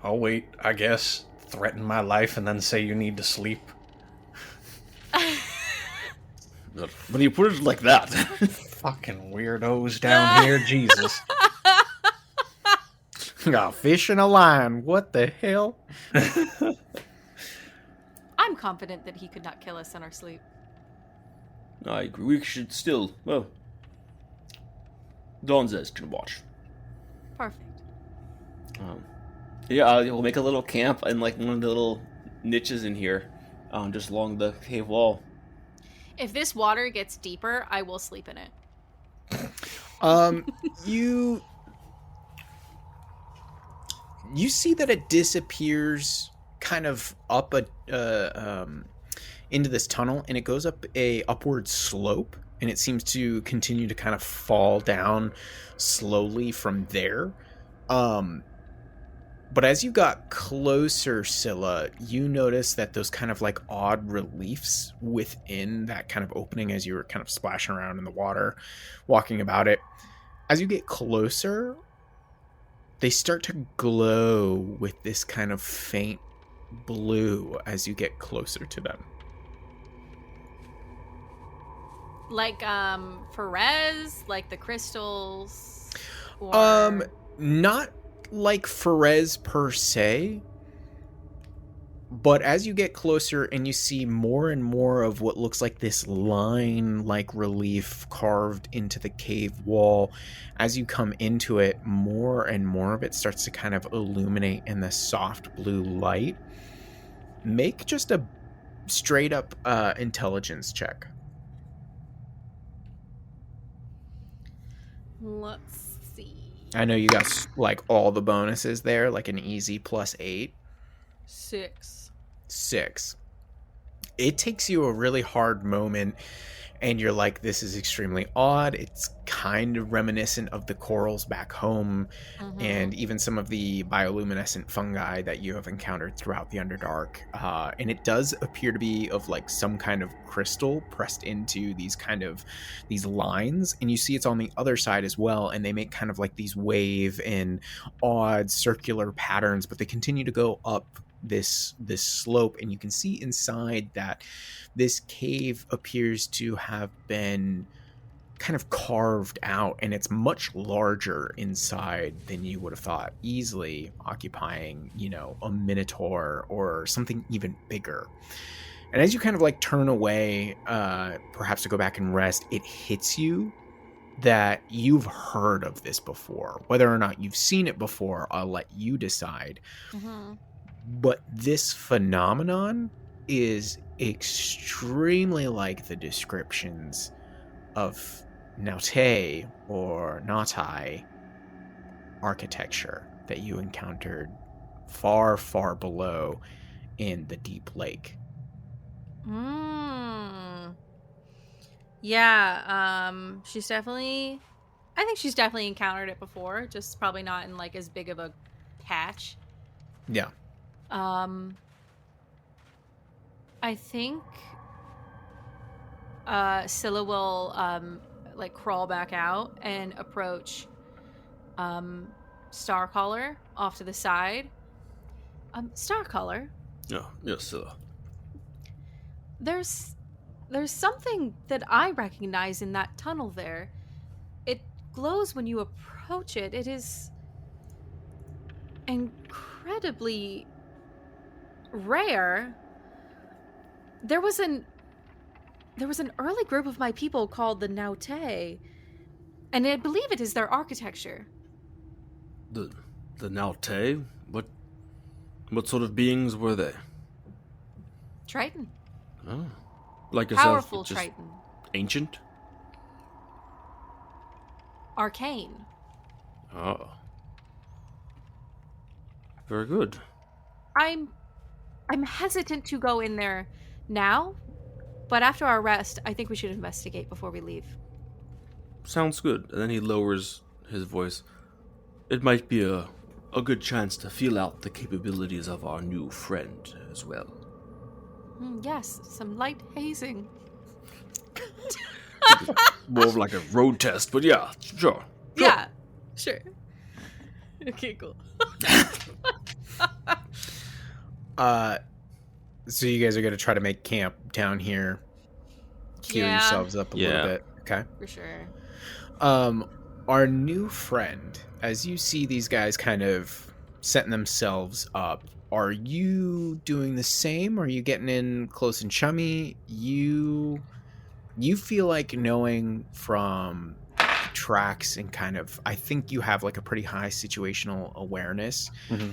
I'll wait, I guess. Threaten my life and then say you need to sleep. When you put it like that... Fucking weirdos down here, Jesus. Got fish in a line. What the hell? I'm confident that he could not kill us in our sleep. I agree. We should still, well... Donzez can watch. Perfect. Yeah, we'll make a little camp in like one of the little niches in here, just along the cave wall. If this water gets deeper, I will sleep in it. You see that it disappears kind of up into this tunnel, and it goes up a upward slope, and it seems to continue to kind of fall down slowly from there. But as you got closer, Scylla, you notice that those kind of like odd reliefs within that kind of opening as you were kind of splashing around in the water, walking about it. As you get closer, they start to glow with this kind of faint blue as you get closer to them. Like, Perez, like the crystals? Or... Not like Ferez per se, but as you get closer and you see more and more of what looks like this line-like relief carved into the cave wall, as you come into it, more and more of it starts to kind of illuminate in the soft blue light. Make just a straight-up intelligence check. Let's see. I know you got like all the bonuses there, like an easy +8. 6. 6. It takes you a really hard moment and you're like, this is extremely odd. It's kind of reminiscent of the corals back home, and even some of the bioluminescent fungi that you have encountered throughout the Underdark. And it does appear to be of like some kind of crystal pressed into these lines, and you see it's on the other side as well, and they make kind of like these wave and odd circular patterns, but they continue to go up this slope, and you can see inside that this cave appears to have been kind of carved out, and it's much larger inside than you would have thought, easily occupying, a minotaur or something even bigger. And as you kind of like turn away, perhaps to go back and rest, it hits you that you've heard of this before. Whether or not you've seen it before, I'll let you decide. But this phenomenon is extremely like the descriptions of Naute or Nautai architecture that you encountered far, far below in the deep lake. Yeah, I think she's definitely encountered it before, just probably not in like as big of a patch. Yeah. I think Scylla will like crawl back out and approach StarCaller off to the side. StarCaller. Yeah, yes, Scylla. There's something that I recognize in that tunnel there. It glows when you approach it. It is incredibly rare. There was an early group of my people called the Naute, and I believe it is their architecture. The Naute? What sort of beings were they? Triton. Oh. Like yourself, Powerful just Triton. ancient? Arcane. Oh. Very good. I'm hesitant to go in there now, but after our rest, I think we should investigate before we leave. Sounds good. And then he lowers his voice. It might be a good chance to feel out the capabilities of our new friend as well. Yes, some light hazing. More of like a road test, but yeah, sure. Yeah, sure. Okay, cool. So you guys are going to try to make camp down here, heal yourselves up a little bit. Okay. For sure. Our new friend, as you see these guys kind of setting themselves up, are you doing the same? Are you getting in close and chummy? You feel like knowing from tracks and kind of, I think you have like a pretty high situational awareness. Mm-hmm.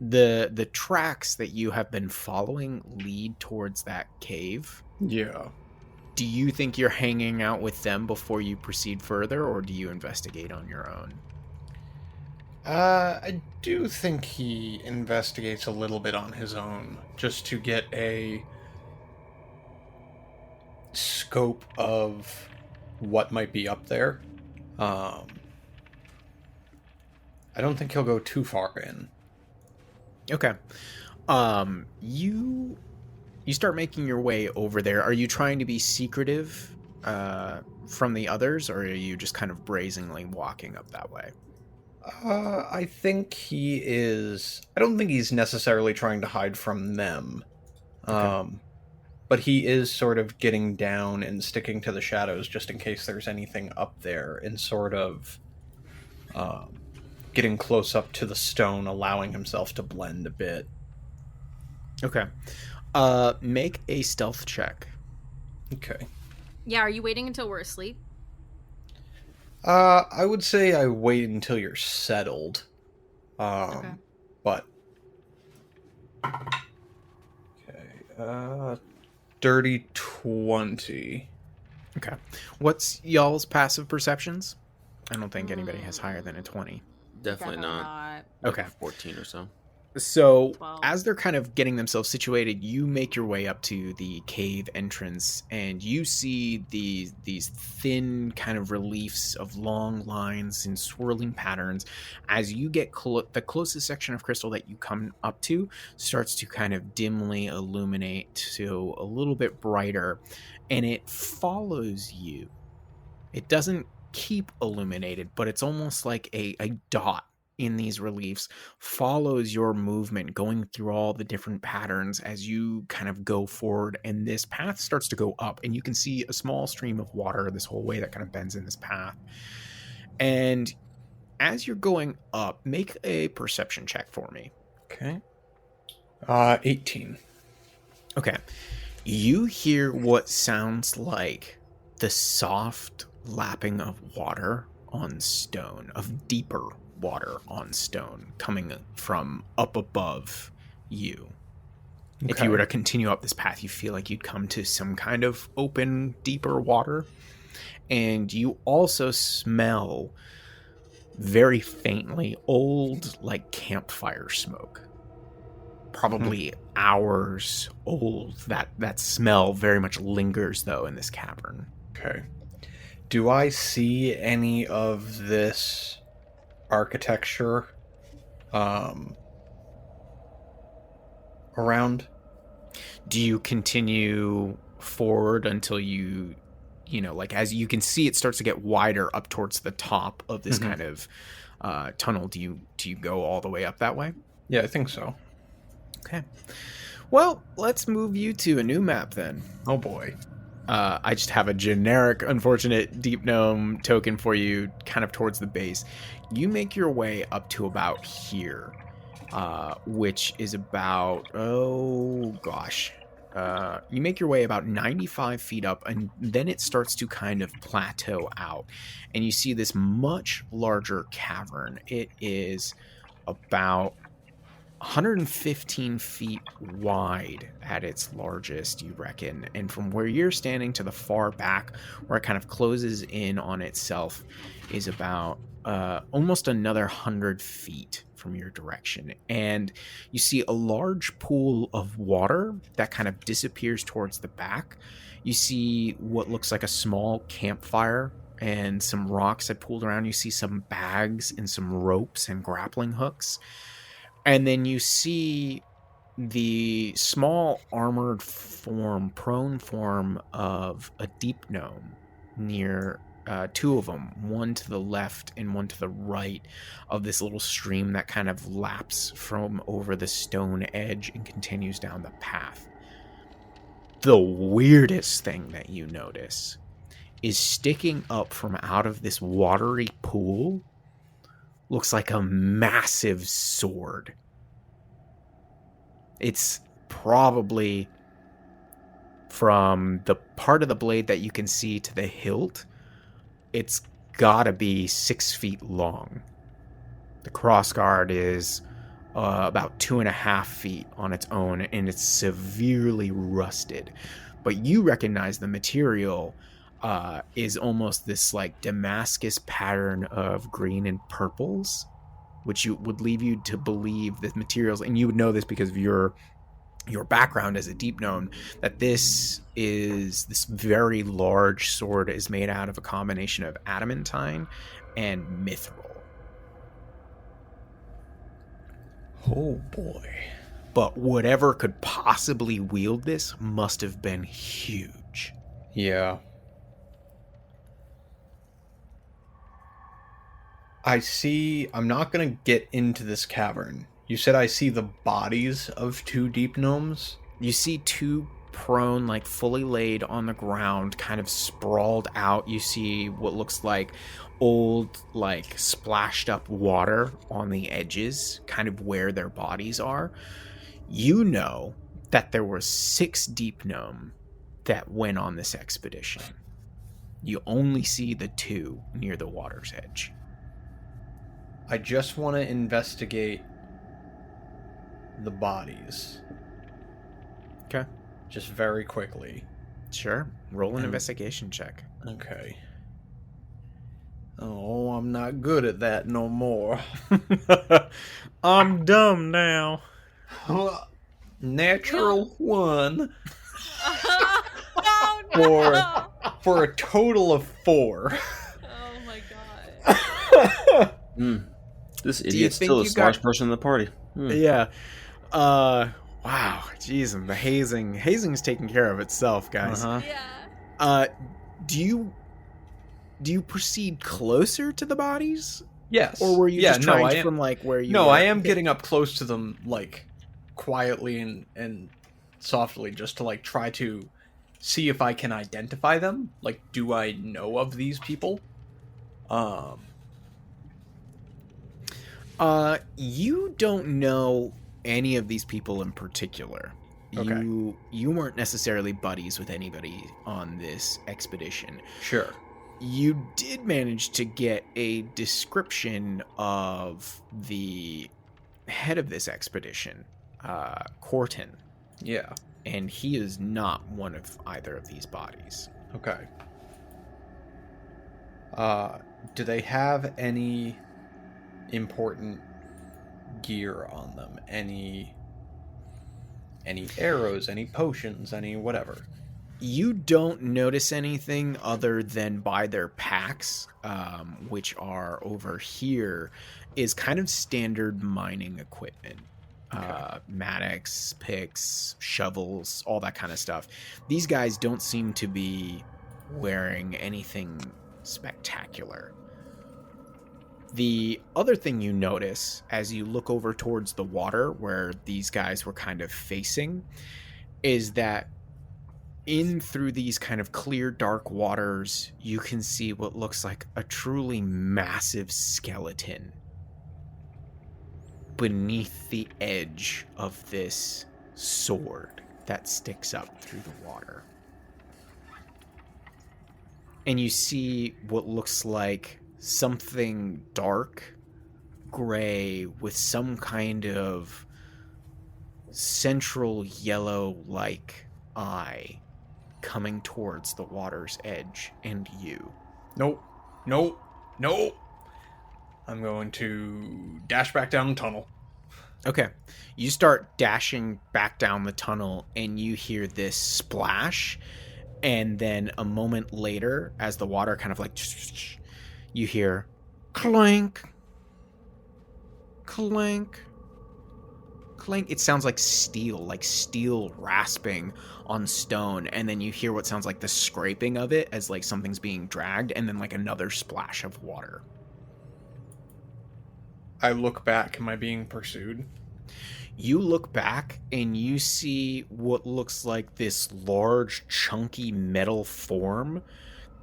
The tracks that you have been following lead towards that cave. Yeah. Do you think you're hanging out with them before you proceed further, or do you investigate on your own? I do think he investigates a little bit on his own, just to get a scope of what might be up there. I don't think he'll go too far in. Okay. You start making your way over there. Are you trying to be secretive from the others, or are you just kind of brazenly walking up that way? I think he is... I don't think he's necessarily trying to hide from them. Okay. But he is sort of getting down and sticking to the shadows just in case there's anything up there, and sort of getting close up to the stone, allowing himself to blend a bit. Okay. Make a stealth check. Okay. Yeah, are you waiting until we're asleep? I would say I wait until you're settled. Okay. But... Okay, dirty 20. Okay. What's y'all's passive perceptions? I don't think anybody has higher than a 20. Definitely not. Okay. 14 or so. So 12. as they're kind of getting themselves situated, you make your way up to the cave entrance, and you see these thin kind of reliefs of long lines and swirling patterns. As you get the closest section of crystal that you come up to starts to kind of dimly illuminate to a little bit brighter, and it follows you. It doesn't keep illuminated, but it's almost like a dot in these reliefs follows your movement going through all the different patterns as you kind of go forward, and this path starts to go up, and you can see a small stream of water this whole way that kind of bends in this path. And as you're going up, make a perception check for me. Okay. 18. Okay. You hear what sounds like the soft lapping of water on stone, of deeper water on stone coming from up above you. Okay. If you were to continue up this path, you feel like you'd come to some kind of open, deeper water. And you also smell very faintly old, like campfire smoke. Probably hours old. That smell very much lingers, though, in this cavern. Okay. Do I see any of this architecture around? Do you continue forward until you know, like, as you can see, it starts to get wider up towards the top of this kind of tunnel? Do you go all the way up that way? Yeah, I think so. Okay. Well, let's move you to a new map then. Oh boy. I just have a generic, unfortunate deep gnome token for you, kind of towards the base. You make your way up to about here, which is about, you make your way about 95 feet up, and then it starts to kind of plateau out. And you see this much larger cavern. It is about 115 feet wide at its largest, you reckon. And from where you're standing to the far back, where it kind of closes in on itself, is about almost another 100 feet from your direction. And you see a large pool of water that kind of disappears towards the back. You see what looks like a small campfire and some rocks that pooled around. You see some bags and some ropes and grappling hooks. And then you see the small armored prone form of a deep gnome near two of them, one to the left and one to the right of this little stream that kind of laps from over the stone edge and continues down the path. The weirdest thing that you notice is sticking up from out of this watery pool looks like a massive sword. It's probably, from the part of the blade that you can see to the hilt, it's gotta be 6 feet long. The crossguard is about 2.5 feet on its own, and it's severely rusted. But you recognize the material is almost this like Damascus pattern of green and purples, which you would leave you to believe the materials, and you would know this because of your background as a deep gnome, that this very large sword is made out of a combination of adamantine and mithril. Oh boy. But whatever could possibly wield this must have been huge. Yeah. I'm not going to get into this cavern. You said I see the bodies of two deep gnomes? You see two prone, like fully laid on the ground, kind of sprawled out. You see what looks like old, like splashed up water on the edges, kind of where their bodies are. You know that there were 6 deep gnome that went on this expedition. You only see the 2 near the water's edge. I just want to investigate the bodies. Okay. Just very quickly. Sure. Roll an investigation check. Okay. Oh, I'm not good at that no more. I'm dumb now. Natural 1 Oh no! for a total of 4. Oh my god. This you idiot's think still the you smartest got- person in the party. Yeah. Wow. Jeez, and the hazing's taking care of itself, guys. Yeah. Do you proceed closer to the bodies? Yes. Or were you just no, trying I am, from like where you No, were? I am getting up close to them, like, quietly and softly, just to, like, try to see if I can identify them. Like, do I know of these people? You don't know any of these people in particular. Okay. You weren't necessarily buddies with anybody on this expedition. Sure. You did manage to get a description of the head of this expedition, Corton, Yeah. and he is not one of either of these bodies. Okay. Do they have any important gear on them? Any arrows, any potions, any whatever? You don't notice anything other than by their packs, which are over here, is kind of standard mining equipment. Mattocks, picks, shovels, all that kind of stuff. These guys don't seem to be wearing anything spectacular. The other thing you notice as you look over towards the water where these guys were kind of facing is that in through these kind of clear, dark waters, you can see what looks like a truly massive skeleton beneath the edge of this sword that sticks up through the water. And you see what looks like something dark, gray, with some kind of central yellow-like eye coming towards the water's edge and you. Nope. I'm going to dash back down the tunnel. Okay. You start dashing back down the tunnel and you hear this splash, and then a moment later, as the water kind of like, you hear clank, clank, clank. It sounds like steel rasping on stone, and then you hear what sounds like the scraping of it as like something's being dragged, and then like another splash of water. I look back. Am I being pursued? You look back and you see what looks like this large, chunky metal form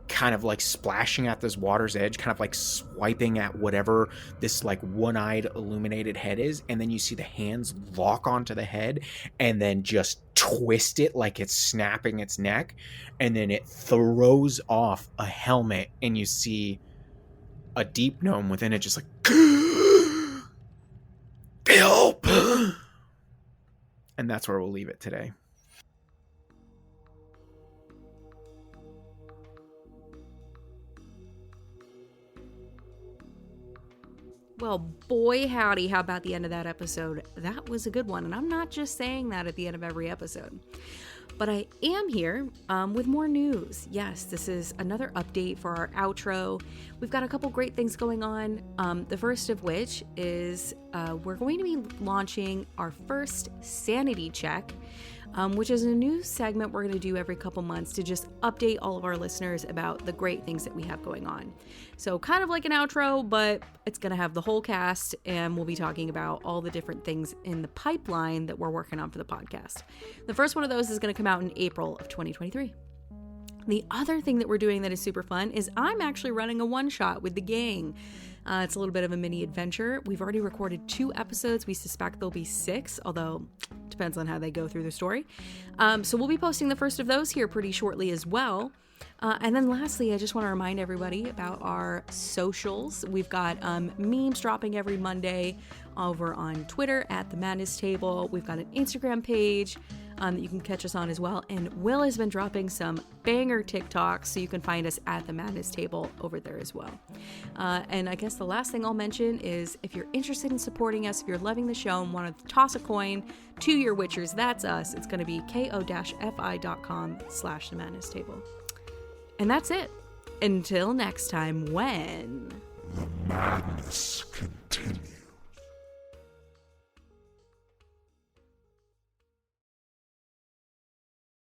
kind of like splashing at this water's edge, kind of like swiping at whatever this like one-eyed illuminated head is, and then you see the hands lock onto the head and then just twist it like it's snapping its neck, and then it throws off a helmet and you see a deep gnome within it just like help. And that's where we'll leave it today. Well, boy howdy, how about the end of that episode? That was a good one, and I'm not just saying that at the end of every episode. But I am here with more news. Yes, this is another update for our outro. We've got a couple great things going on. The first of which is we're going to be launching our first sanity check, which is a new segment we're going to do every couple months to just update all of our listeners about the great things that we have going on. So kind of like an outro, but it's going to have the whole cast, and we'll be talking about all the different things in the pipeline that we're working on for the podcast. The first one of those is going to come out in April of 2023. The other thing that we're doing that is super fun is I'm actually running a one-shot with the gang. It's a little bit of a mini adventure. We've already recorded 2 episodes. We suspect there'll be 6, although it depends on how they go through the story. So we'll be posting the first of those here pretty shortly as well. And then lastly, I just want to remind everybody about our socials. We've got memes dropping every Monday over on Twitter at The Madness Table. We've got an Instagram page. that you can catch us on as well. And Will has been dropping some banger TikToks, so you can find us at the Madness Table over there as well. And I guess the last thing I'll mention is if you're interested in supporting us, if you're loving the show and want to toss a coin to your Witchers, that's us. It's going to be ko-fi.com/the Madness Table. And that's it. Until next time, when The madness continues.